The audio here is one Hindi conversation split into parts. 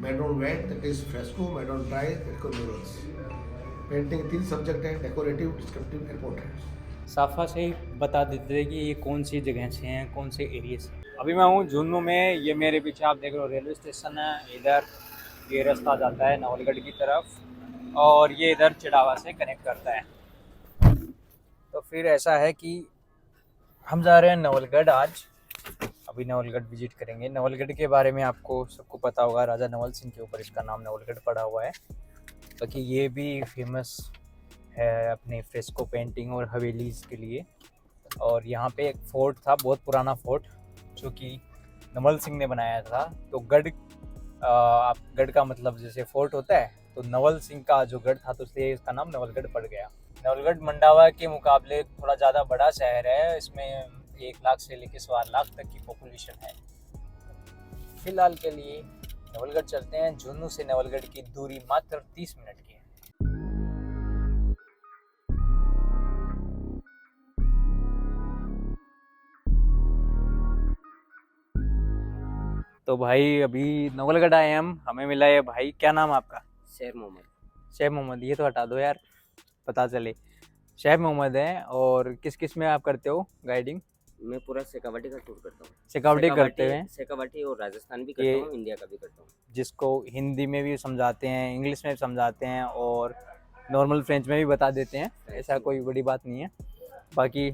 made on wet, that is fresco, made on dry, that is murals. Painting 3 subject हैं, डेकोरेटिव, डिस्क्रिप्टिव एंड पोर्ट्रेट। साफा से ही बता देते थे कि ये कौन सी जगह से हैं, कौन से एरिया से। अभी मैं हूँ झुंझुनू में, ये मेरे पीछे आप देख रहे हो रेलवे स्टेशन है। इधर ये रास्ता जाता है नवलगढ़ की तरफ और ये इधर चिड़ावा से कनेक्ट करता है। तो फिर ऐसा है कि हम जा रहे हैं नवलगढ़ आज। अभी नवलगढ़ विजिट करेंगे। नवलगढ़ के बारे में आपको सबको पता होगा, राजा नवल सिंह के ऊपर इसका नाम नवलगढ़ पड़ा हुआ है। ताकि ये भी फेमस है अपने फ्रेस्को पेंटिंग और हवेलीज़ के लिए। और यहाँ पे एक फोर्ट था, बहुत पुराना फोर्ट, जो कि नवल सिंह ने बनाया था। तो गढ़, आप गढ़ का मतलब जैसे फोर्ट होता है, तो नवल सिंह का जो गढ़ था तो इसलिए इसका नाम नवलगढ़ पड़ गया। नवलगढ़ मंडावा के मुकाबले थोड़ा ज़्यादा बड़ा शहर है। इसमें 1 लाख से लेकर 1.25 लाख तक की पॉपुलेशन है। फिलहाल के लिए नवलगढ़ चलते हैं। झुंझुनू से नवलगढ़ की दूरी मात्र 30 मिनट की है। तो भाई अभी नवलगढ़ आए हम, हमें मिला है भाई। क्या नाम है आपका? शेर मोहम्मद। शेख मोहम्मद। ये तो हटा दो यार, पता चले। शेख मोहम्मद है। और किस किस में आप करते हो गाइडिंग? मैं पूरा शेखावाटी का टूर करता हूँ। शेखावटी करते हैं, शेखावाटी और राजस्थान भी करता ये हूँ, इंडिया का भी करता हूँ। जिसको हिंदी में भी समझाते हैं, इंग्लिश में भी समझाते हैं और नॉर्मल फ्रेंच में भी बता देते हैं। ऐसा कोई बड़ी बात नहीं है। बाकी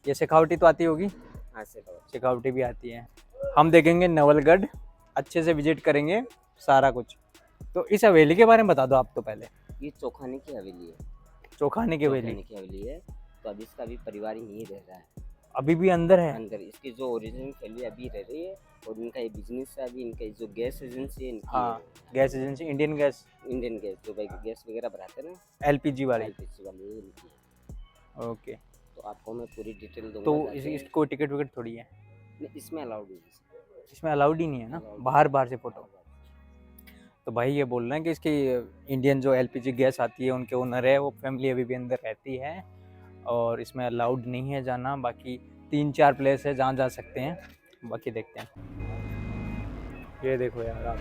ये शेखावटी तो आती होगी? हाँ, शेखावाटी। शेखावटी भी आती है। हम देखेंगे नवलगढ़, अच्छे से विजिट करेंगे सारा कुछ। तो इस हवेली के बारे में बता दो आप तो पहले। ये चौखाने की हवेली है। चौखाने की हवेली। चौखाने की हवेली है। तो अभी इसका भी परिवार यहीं रह रहा है, अभी भी अंदर है? अंदर। इसकी जो ओरिजिनल फैमिली अभी रह रही है और इनका ये बिजनेस है। अभी इनका जो गैस एजेंसी है इनकी हाँ, gas agency, Indian gas, Indian gas, जो भाई गैस वगैरह भराते हैं ना, एलपीजी वाली। एलपीजी वाली, ये इनकी है। ओके। तो आपको मैं पूरी डिटेल दूंगा। तो इसको टिकट विकट थोड़ी है? नहीं, इसमें अलाउड नहीं है। इसमें अलाउड ही नहीं है ना, बाहर से फोटो। तो भाई ये बोल रहे हैं कि इसकी इंडियन जो एलपीजी गैस आती है उनके ओनर है, वो फैमिली अभी भी अंदर रहती है और इसमें अलाउड नहीं है जाना। बाकी 3-4 प्लेस है जहाँ जा सकते हैं, बाकी देखते हैं। ये देखो यार आप,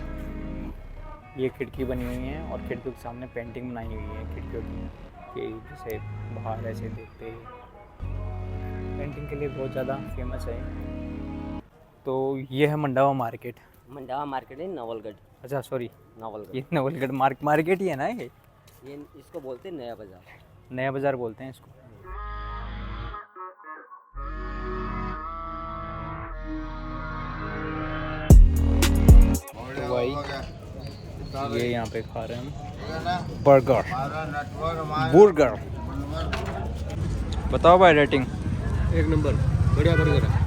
ये खिड़की बनी हुई है और खिड़कियों के सामने पेंटिंग बनाई हुई है खिड़कियों की, कि जैसे बाहर ऐसे देखते हैं। पेंटिंग के लिए बहुत ज़्यादा फेमस है। तो ये है मंडावा मार्केट। मंडावा मार्केट है, नवलगढ़। अच्छा सॉरी, नवलगढ़। ये नवलगढ़ मार्केट ही है ना ये? ये इसको बोलते हैं नया बाजार। नया बाज़ार बोलते हैं इसको। तो भाई ये यहाँ पे खा रहे हैं हम बर्गर। बताओ भाई रेटिंग। 1 नंबर, बढ़िया बर्गर है।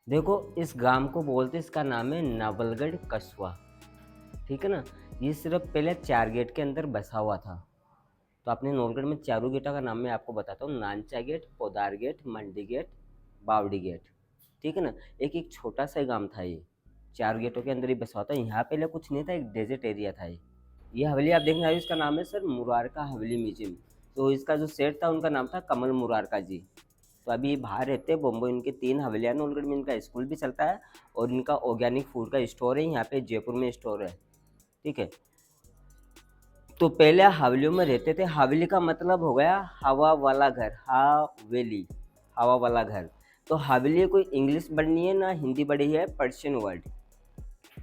देखो, इस गांव को बोलते, इसका नाम है नवलगढ़ कस्बा, ठीक है ना। ये सिर्फ पहले 4 गेट के अंदर बसा हुआ था। तो अपने नवलगढ़ में 4 गेटों का नाम मैं आपको बताता हूँ। नानचा गेट, पोदार गेट, मंडी गेट, बावड़ी गेट, ठीक है ना। एक एक छोटा सा गांव था ये, 4 गेटों के अंदर ही बसा हुआ था। यहाँ पहले कुछ नहीं था, एक डेजर्ट एरिया था ये हवेली आप देखने आए, इसका नाम है सर मुरारका हवेली म्यूजियम। तो इसका जो सेठ था उनका नाम था कमल मुरारका जी। तो अभी ये बाहर रहते हैं बॉम्बे। इनके 3 हवेलियाँ हैं नवलगढ़ में, इनका स्कूल भी चलता है और इनका ऑर्गेनिक फूड का स्टोर है यहाँ पे जयपुर में स्टोर है, ठीक है। तो पहले हवेलियों में रहते थे। हवेली का मतलब हो गया हवा वाला घर, हवेली, हवा वाला घर। तो हवेली कोई इंग्लिश वर्ड नहीं है ना हिंदी बड़ी है, पर्शियन वर्ड,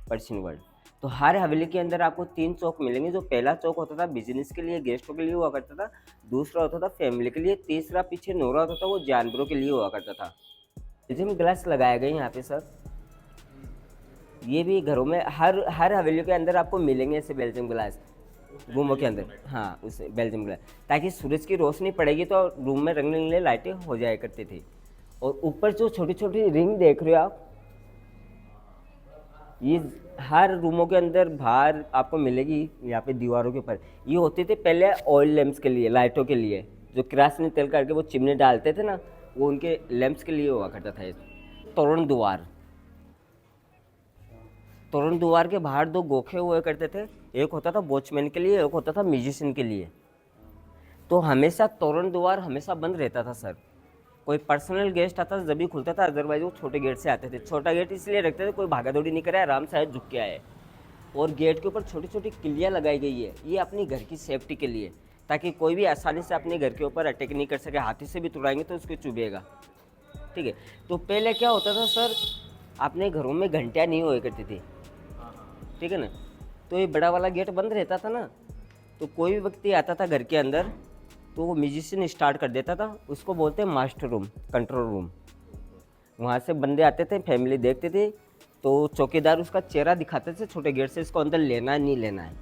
पर्शियन वर्ड। तो हर हवेली के अंदर आपको 3 चौक मिलेंगे। जो पहला चौक होता था बिजनेस के लिए, गेस्टों के लिए हुआ करता था। दूसरा होता था फैमिली के लिए। तीसरा पीछे नोरा होता था, वो जानवरों के लिए हुआ करता था। बेल्जियम ग्लास लगाए गए यहाँ पे सर। ये भी घरों में हर हवेली के अंदर आपको मिलेंगे ऐसे बेल्जियम ग्लास रूमों के अंदर। हाँ, उस बेल्जियम ग्लास, ताकि सूरज की रोशनी पड़ेगी तो रूम में रंगने लिए लाइटें हो जाया करती थी। और ऊपर जो छोटी छोटी रिंग देख रहे हो आप, ये हर रूमों के अंदर बाहर आपको मिलेगी। यहाँ पे दीवारों के ऊपर ये होते थे पहले ऑयल लैंप्स के लिए, लाइटों के लिए। जो किरासन तेल करके वो चिमनी डालते थे ना, वो उनके लैंप्स के लिए हुआ करता था। तोरण द्वार, तोरण द्वार के बाहर 2 गोखे हुआ करते थे एक होता था वॉचमैन के लिए, एक होता था म्यूजिशियन के लिए। तो हमेशा तोरण द्वार हमेशा बंद रहता था सर। कोई पर्सनल गेस्ट आता था जब भी खुलता था, अदरवाइज वो छोटे गेट से आते थे। छोटा गेट इसलिए रखते थे कोई भागा दौड़ी नहीं करे, आराम से आए, झुक के आए। और गेट के ऊपर छोटी छोटी किलियाँ लगाई गई है, ये अपनी घर की सेफ्टी के लिए, ताकि कोई भी आसानी से अपने घर के ऊपर अटैक नहीं कर सके। हाथी से भी तुड़ाएंगे तो उसको चुभेगा, ठीक है। तो पहले क्या होता था सर, अपने घरों में घंटियाँ नहीं हुआ करती थी, ठीक है ना। तो ये बड़ा वाला गेट बंद रहता था ना, तो कोई भी व्यक्ति आता था घर के अंदर तो वो म्यूजिशियन स्टार्ट कर देता था, उसको बोलते हैं मास्टर रूम, कंट्रोल रूम। वहाँ से बंदे आते थे, फैमिली देखते थे, तो चौकीदार उसका चेहरा दिखाते थे छोटे गेट से, इसको अंदर लेना है नहीं लेना है।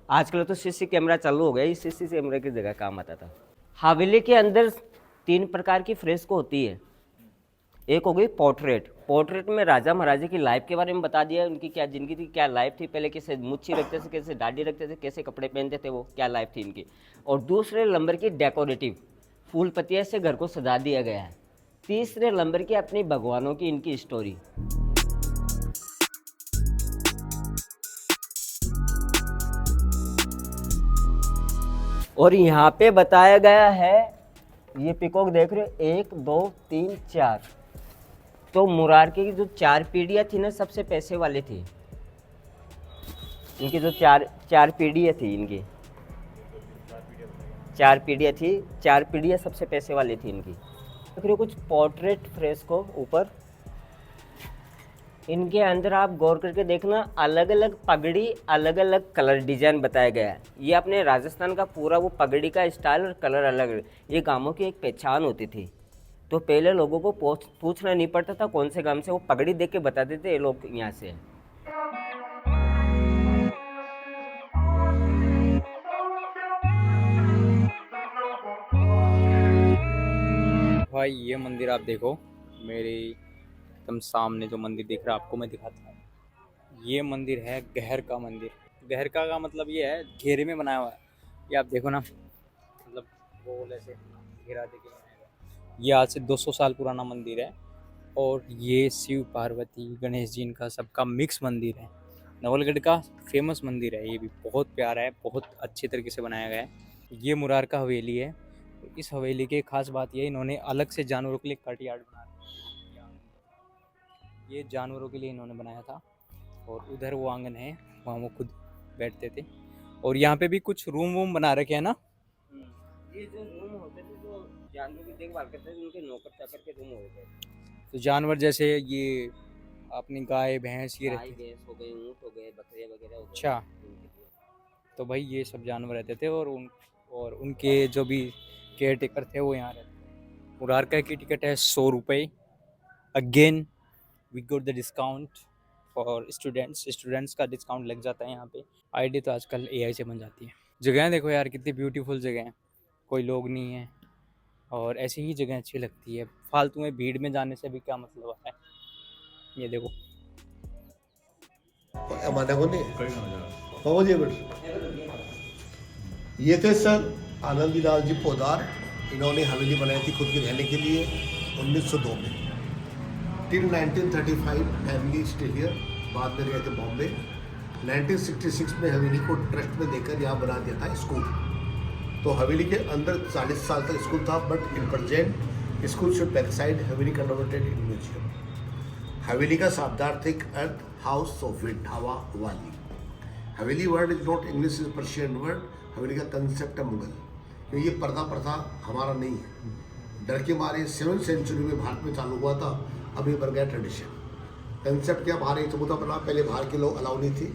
आजकल तो सीसी कैमरा चालू हो गया, इस सीसी कैमरे की जगह काम आता था। हवेली के अंदर 3 प्रकार की फ्रेस्को होती है। एक हो गई पोर्ट्रेट। पोर्ट्रेट में राजा महाराजा की लाइफ के बारे में बता दिया, उनकी क्या जिंदगी थी, क्या लाइफ थी, पहले कैसे मुच्छी रखते थे, कैसे दाढ़ी रखते थे, कैसे कपड़े पहनते थे, वो क्या लाइफ थी इनकी। और दूसरे नंबर की डेकोरेटिव, फूल पत्तियाँ से घर को सजा दिया गया है। तीसरे नंबर की अपनी भगवानों की इनकी स्टोरी। और यहाँ पे बताया गया है, ये पिकॉक देख रहे हो, 1 2 3 4। तो मुरारके की जो 4 पीढ़ियाँ थी ना, सबसे पैसे वाले थी। इनकी जो चार पीढ़ियाँ थी, इनकी 4 पीढ़ियाँ थी, 4 पीढ़ियाँ सबसे पैसे वाली थी इनकी। देख रहे हो कुछ पोर्ट्रेट फ्रेस्को ऊपर, इनके अंदर आप गौर करके देखना, अलग अलग पगड़ी, अलग अलग कलर डिजाइन बताया गया है। ये अपने राजस्थान का पूरा वो पगड़ी का स्टाइल और कलर अलग अलग, ये गांवों की एक पहचान होती थी। तो पहले लोगों को पूछना नहीं पड़ता था कौन से गांव से, वो पगड़ी देख के बताते थे ये लोग यहाँ से हैं। भाई ये मंदिर आप देखो, मेरे एकदम सामने जो मंदिर दिख रहा है आपको मैं दिखाता हूँ। ये मंदिर है गहर का मंदिर। गहर का मतलब ये है घेरे में बनाया हुआ है। ये आप देखो ना, मतलब गोल ऐसे घेरा देके बनाया हुआ है। ये आज से 200 साल पुराना मंदिर है। और ये शिव पार्वती गणेश जी इनका सबका मिक्स मंदिर है। नवलगढ़ का फेमस मंदिर है। ये भी बहुत प्यारा है, बहुत अच्छे तरीके से बनाया गया है। ये मुरार का हवेली है। इस हवेली की खास बात ये, इन्होंने अलग से जानवरों के लिए कट यार्ड बना रखा है। ये जानवरों के लिए इन्होंने बनाया था। और उधर वो आंगन है, वहाँ वो खुद बैठते थे। और यहाँ पे भी कुछ रूम वूम बना रखे हैं ना। ये जो रूम होते थे, जो जानवरों की देखभाल करते थे, उनके नौकर चाकर के रूम होते थे। तो जानवर जैसे ये अपनी गाय भैंस ये रहते। भैंस हो गई, ऊँट हो गए, बकरियाँ वगैरह हो गई। अच्छा, तो भाई ये सब जानवर रहते थे। और उनके जो भी केयर टेकर थे वो यहाँ रहते थे। मुरारका की टिकट है 100 रुपये। Again we got the discount for students का डिस्काउंट लग जाता है यहाँ पे। आईडी तो आजकल AI से बन जाती है। जगह देखो यार, कितनी ब्यूटीफुल जगह है, कोई लोग नहीं है। और ऐसी ही जगह अच्छी लगती है। फालतू में भीड़ में जाने से भी क्या मतलब है। ये देखो ये थे सर आनंदीलाल जी पोदार। इन्होंने हवेली बनाई थी खुद के रहने के लिए 1902 में। Till 1935 family stay here. बाद में गए थे बॉम्बे। 1966 में हवेली को ट्रस्ट में देकर यहाँ बना दिया था स्कूल। तो हवेली के अंदर 40 साल तक स्कूल था, but in present school should back side Haveli converted in museum. हवेली का शाब्दार्थिक अर्थ हाउस ऑफ विंड, हवा वाली। हवेली word is not English, is Persian word. हवेली का कंसेप्ट है मुगल, क्योंकि ये पर्दा प्रथा हमारा नहीं है। डर के मारे 7वीं सेंचुरी में भारत में चालू हुआ था, अब ये बन गया ट्रेडिशन। कंसेप्ट क्या, बाहर एक चबूतरा बना, पहले बाहर के लोग अलाउ नहीं थे,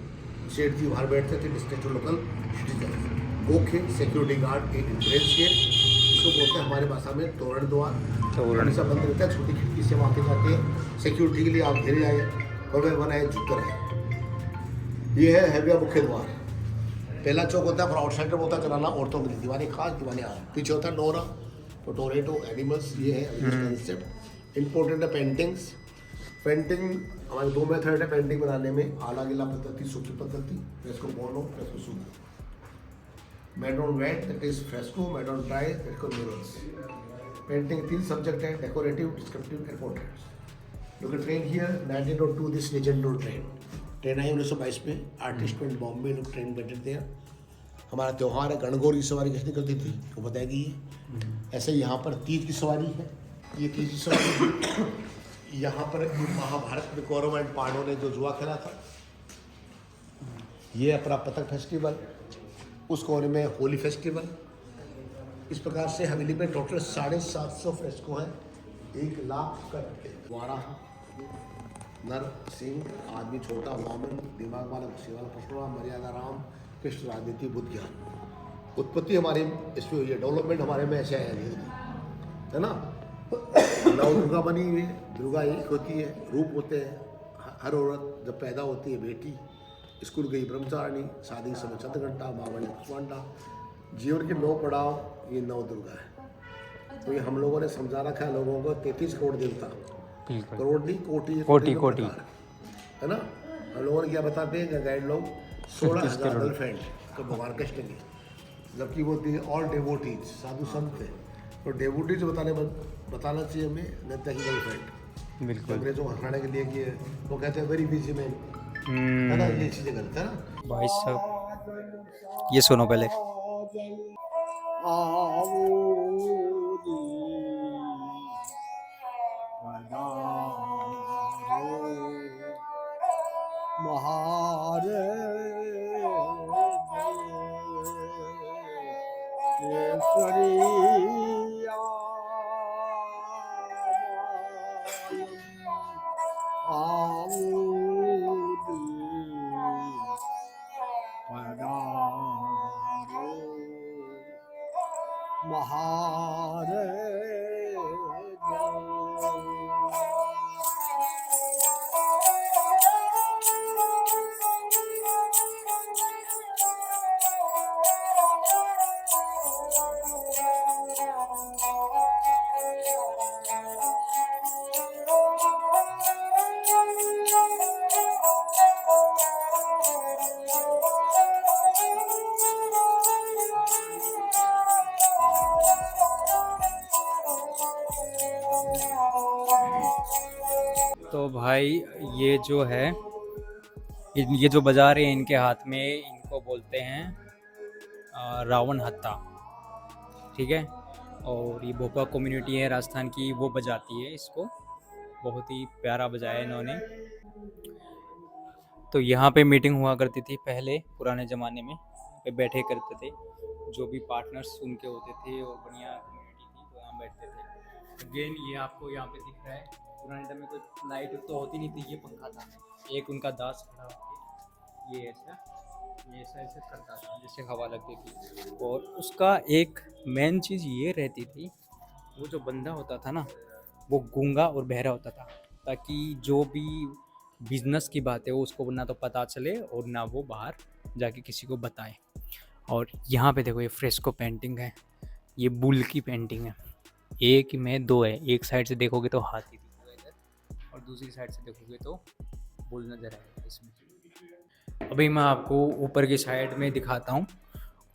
सेठ जी बाहर बैठते थे, district local citizen. Okay, security guard के इंट्रेंस के, इसको बोलते हैं हमारे भाषा में तोरण द्वार। तोरण सा बंद रहता है, छोटी खिड़की से वहाँ के जाके सिक्योरिटी के लिए आप घेरे आए और वह बनाए झुक कर है। ये है हैविया मुख्य द्वार। पहला चौक होता है फॉर आउटसाइडर, होता है चलाना औरतों के लिए, दीवानी खास दीवानी आ। पीछे होता है नोरा, पोटोरेटो, एनिमल्स। ये है कंसेप्ट। इम्पोर्टेंट है पेंटिंग्स। पेंटिंग हमारे 2 मेथड है पेंटिंग बनाने में, आला गिला पद्धति, सूखी पद्धति, फ्रेस्को बोनो, फ्रेस्को सूखा। Made on wet that is fresco, made on dry that is murals. Painting 3 subject है, decorative, descriptive and portraits. You can train here 1902 this legendary train. Train आई 1922 में, आर्टिस्ट इन बॉम्बे लोग ट्रेन बैठे थे। हमारा त्यौहार है गणगौर की सवारी कैसे निकलती थी वो बताएगी ये। ऐसे यहाँ पर तीज की सवारी है, ये तीज की सवारी है। यहाँ पर महाभारत में कौरव एंड पांडवों ने जो जुआ खेला था, ये अपना पतंग फेस्टिवल, उस कोने में होली फेस्टिवल। इस प्रकार से हवेली में टोटल 750 फ्रेस्को हैं, 1 लाख का द्वारा नर सिंह आदमी छोटा वामन दिमाग वाला गुस्से वाला परशुराम मर्यादा राम कृष्ण राजनीति बुद्ध ज्ञान। उत्पत्ति हमारे इसमें हुई है, डेवलपमेंट हमारे में ऐसे आया है ना। नव दुर्गा बनी हुई है, दुर्गा एक होती है, रूप होते हैं। हर औरत जब पैदा होती है बेटी, स्कूल गई ब्रह्मचारिणी, शादी के समय चंद्रघंटा, माँ बनी कुष्मांडा। जीवन के 9 पड़ाव ये 9 दुर्गा है। तो ये हम लोगों ने समझा रखा है लोगों को, 33 करोड़ देवता, करोड़ नहीं कोटि, कोटि है ना। हम लोगों ने क्या बताते हैं गाइड लोग, 16,000 गर्लफ्रेंड का भगवान कृष्ण की, जबकि वो ऑल डेवोटीज साधु संत थे। तो डेवोटीज बताना चाहिए हमें, नेता की गर्लफ्रेंड। बिल्कुल अंग्रेजों को हटाने के लिए कि वो कहते हैं वेरी बिजी मैन, है ना, ये चीज़ें करते हैं ना। भाई साहब ये सुनो पहले। तो भाई ये जो है, ये जो बाजार है इनके हाथ में, इनको बोलते हैं रावण हत्था, ठीक है। और ये भोपा कम्युनिटी है राजस्थान की, वो बजाती है इसको, बहुत ही प्यारा बजाया इन्होंने। तो यहाँ पे मीटिंग हुआ करती थी पहले पुराने ज़माने में, पे बैठे करते थे, जो भी पार्टनर्स उनके होते थे और बढ़िया कम्युनिटी थी तो यहाँ बैठते थे। अगेन ये आपको यहाँ पे दिख रहा है, पुराने टाइम में कोई लाइट तो होती नहीं थी, ये पंखा था, एक उनका दास खड़ा होकर ये ऐसा ऐसे करता था जिससे हवा लगती थी। और उसका एक मेन चीज़ ये रहती थी, वो जो बंदा होता था ना वो गूंगा और बहरा होता था, ताकि जो भी बिजनेस की बात है वो उसको ना तो पता चले और ना वो बाहर जाके किसी को बताए। और यहाँ पे देखो ये फ्रेस्को पेंटिंग है, ये बुल की पेंटिंग है, एक में 2 है, एक साइड से देखोगे तो हाथी दिखेगा इधर और दूसरी साइड से देखोगे तो बुल नज़र आएगा इसमें। अभी मैं आपको ऊपर की साइड में दिखाता हूँ,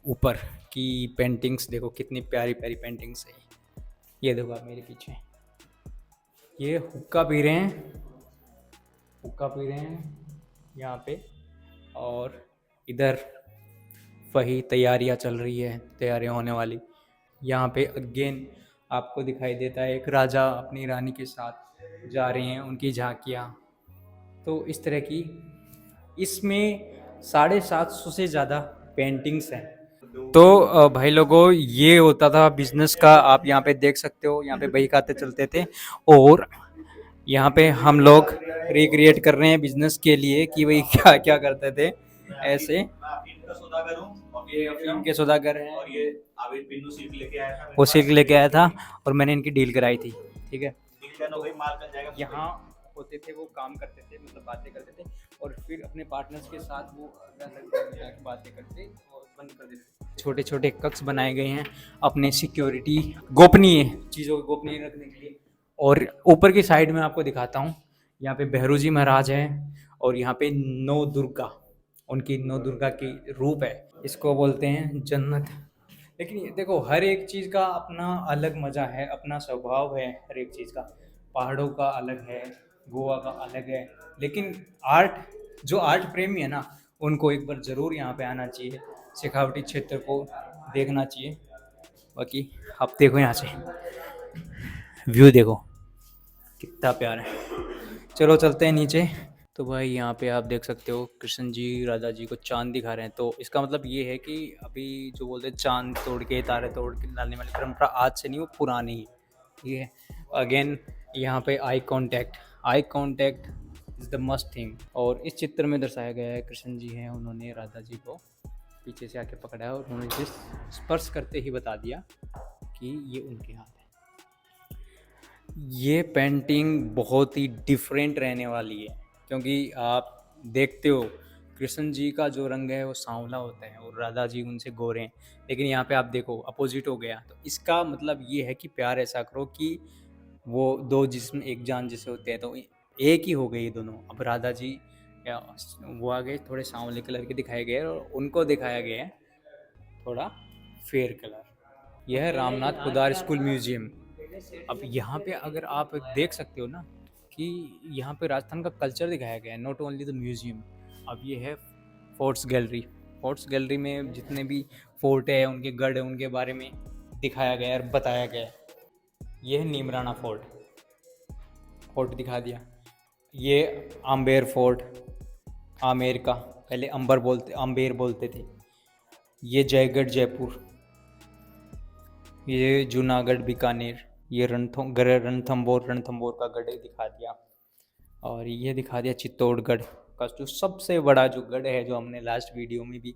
ऊपर की पेंटिंग्स देखो कितनी प्यारी प्यारी पेंटिंग्स है। ये देखो आप मेरे पीछे, ये हुक्का पी रहे हैं यहाँ पे, और इधर वही तैयारियाँ चल रही है, तैयारियाँ होने वाली। यहाँ पे अगेन आपको दिखाई देता है एक राजा अपनी रानी के साथ जा रहे हैं, उनकी झांकियाँ। तो इस तरह की इसमें 750 से ज़्यादा पेंटिंग्स हैं। तो भाई लोगों ये होता था बिजनेस का, आप यहाँ पे देख सकते हो, यहाँ पे बही खाते चलते थे और यहाँ पे हम लोग रिक्रिएट कर रहे हैं बिजनेस के लिए कि भाई क्या क्या करते थे ऐसे। ये अफीम के सौदागर हैं और ये आबिद पिन्नू सीख लेके आया था, वो सीख लेके आया था और मैंने इनकी डील कराई थी, ठीक है। यहाँ होते थे वो काम करते थे, मतलब बातें करते थे और फिर अपने पार्टनर्स के साथ वो बातें करते और बंद कर देते। छोटे छोटे कक्ष बनाए गए हैं अपने सिक्योरिटी, गोपनीय चीज़ों को गोपनीय रखने के लिए। और ऊपर की साइड में आपको दिखाता हूँ, यहाँ पे भैरू जी महाराज हैं और यहाँ पे 9 दुर्गा, उनकी 9 दुर्गा की रूप है, इसको बोलते हैं जन्नत। लेकिन ये देखो हर एक चीज़ का अपना अलग मज़ा है, अपना स्वभाव है हर एक चीज़ का। पहाड़ों का अलग है, गोवा का अलग है, लेकिन आर्ट जो आर्ट प्रेमी है ना, उनको एक बार ज़रूर यहाँ पे आना चाहिए, शेखावटी क्षेत्र को देखना चाहिए। बाकी आप देखो यहाँ से व्यू देखो कितना प्यारा है। चलो चलते हैं नीचे। तो भाई यहाँ पे आप देख सकते हो कृष्ण जी राधा जी को चांद दिखा रहे हैं। तो इसका मतलब ये है कि अभी जो बोलते हैं चांद तोड़ के तारे तोड़ के डालने वाली परंपरा आज से नहीं, वो पुरानी है। ठीक है, अगेन यहाँ पे eye contact is the must thing. और इस चित्र में दर्शाया गया है कृष्ण जी हैं, उन्होंने राधा जी को पीछे से आके पकड़ा है और उन्होंने जिस स्पर्श करते ही बता दिया कि ये उनके हाथ है। ये पेंटिंग बहुत ही डिफरेंट रहने वाली है, क्योंकि आप देखते हो कृष्ण जी का जो रंग है वो सांवला होता है और राधा जी उनसे गोरे हैं, लेकिन यहाँ पे आप देखो अपोजिट हो गया। तो इसका मतलब ये है कि प्यार ऐसा करो कि वो दो जिस्म एक जान जैसे होते हैं, तो एक ही हो गए ये दोनों। अब राधा जी या वो आगे थोड़े सांवले कलर के दिखाए गए और उनको दिखाया गया है थोड़ा फेयर कलर। यह है रामनाथ पुदार स्कूल म्यूजियम। अब यहाँ पे अगर आप देख सकते हो ना कि यहाँ पे राजस्थान का कल्चर दिखाया गया है, नॉट ओनली द म्यूजियम। अब ये है फोर्ट्स गैलरी में जितने भी फोर्ट है, उनके गढ़ है, उनके बारे में दिखाया गया है और बताया गया है। ये है नीमराना फोर्ट दिखा दिया। ये आम्बेर फोर्ट, आमेर का, पहले आम्बेर बोलते थे। ये जयगढ़ जयपुर, ये जूनागढ़ बीकानेर, ये रणथंबोर का गढ़ दिखा दिया। और ये दिखा दिया चित्तौड़गढ़ का जो सबसे बड़ा जो गढ़ है, जो हमने लास्ट वीडियो में भी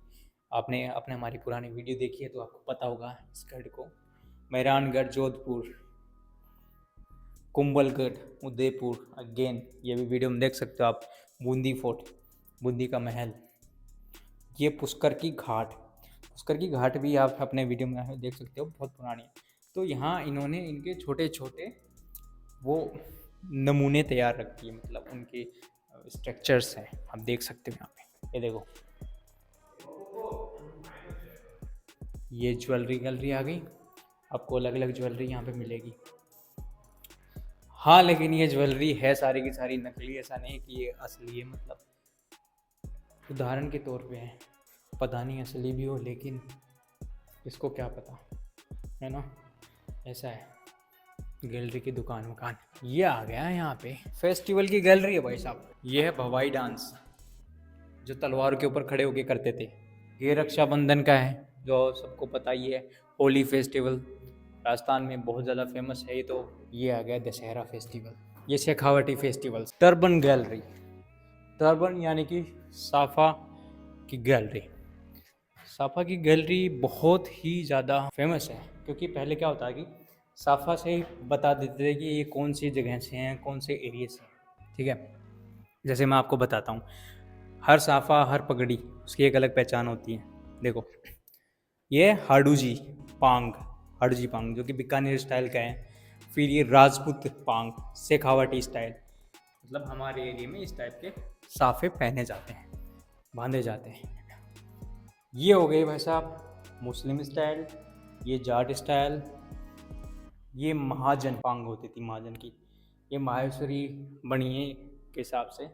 आपने हमारी पुरानी वीडियो देखी है तो आपको पता होगा इस गढ़ को। मेहरानगढ़ जोधपुर, कुंभलगढ़ उदयपुर, अगेन ये भी वीडियो में देख सकते हो आप। बूंदी फोर्ट, बूंदी का महल। ये पुष्कर की घाट भी आप अपने वीडियो में देख सकते हो, बहुत पुरानी है। तो यहाँ इन्होंने इनके छोटे छोटे वो नमूने तैयार रखी है, मतलब उनके स्ट्रक्चर्स हैं, आप देख सकते हो यहाँ पे। ये देखो, ये ज्वेलरी गैलरी आ गई। आपको अलग अलग ज्वेलरी यहाँ पे मिलेगी। हाँ, लेकिन ये ज्वेलरी है सारी की सारी नकली, ऐसा नहीं कि ये असली है। मतलब उदाहरण के तौर पे है, पता नहीं असली भी हो, लेकिन इसको क्या पता, है ना। ऐसा है गैलरी की दुकान। ये आ गया है यहाँ पे फेस्टिवल की गैलरी है भाई साहब। ये है भवाई डांस, जो तलवार के ऊपर खड़े होके करते थे। ये रक्षाबंधन का है, जो सबको पता ही है। होली फेस्टिवल राजस्थान में बहुत ज़्यादा फेमस है। तो ये आ गया दशहरा फेस्टिवल। ये Shekhawati festival. Turban gallery, turban यानी कि साफा की गैलरी बहुत ही ज़्यादा फेमस है, क्योंकि पहले क्या होता है कि साफा से ही बता देते थे कि ये कौन सी जगह से हैं, कौन से एरिया से हैं। ठीक है, जैसे मैं आपको बताता हूँ, हर साफा हर पगड़ी उसकी एक अलग पहचान होती है। देखो, ये हाडूजी पांग जो कि बीकानेर स्टाइल का है। फिर ये राजपूत पांग शेखावटी स्टाइल, मतलब हमारे एरिया में इस टाइप के साफे पहने जाते हैं, बांधे जाते हैं। ये हो गई भाई साहब मुस्लिम स्टाइल, ये जाट स्टाइल। ये महाजन पांग होती थी, महाजन की। ये माहेश्वरी बनिए के हिसाब से